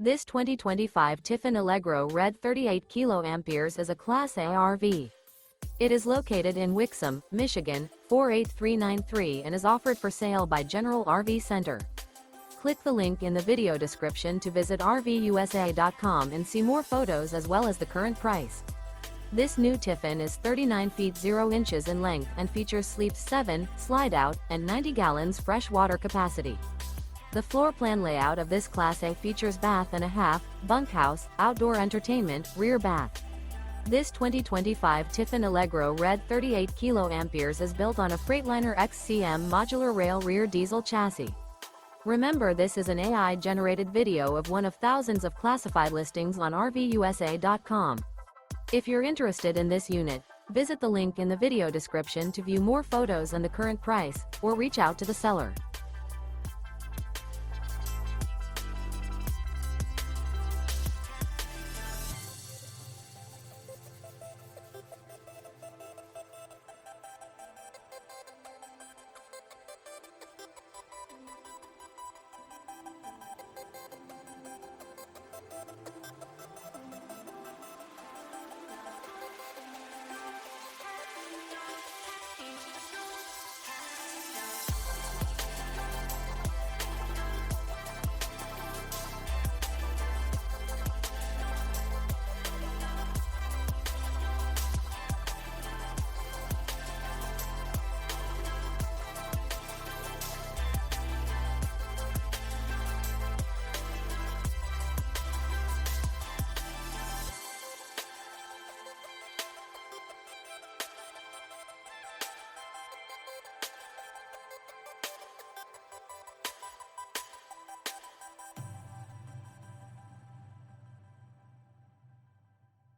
This 2025 Tiffin Allegro Red 38 kA is a Class A RV. It is located in Wixom, Michigan, 48393 and is offered for sale by General RV Center. Click the link in the video description to visit RVUSA.com and see more photos as well as the current price. This new Tiffin is 39 feet 0 inches in length and features Sleeps 7, Slideout, and 90 gallons fresh water capacity. The floor plan layout of this Class A features bath and a half, bunkhouse, outdoor entertainment, rear bath. This 2025 Tiffin Allegro Red 38 kA is built on a Freightliner XCM modular rail rear diesel chassis. Remember, this is an AI-generated video of one of thousands of classified listings on RVUSA.com. If you're interested in this unit, visit the link in the video description to view more photos and the current price, or reach out to the seller.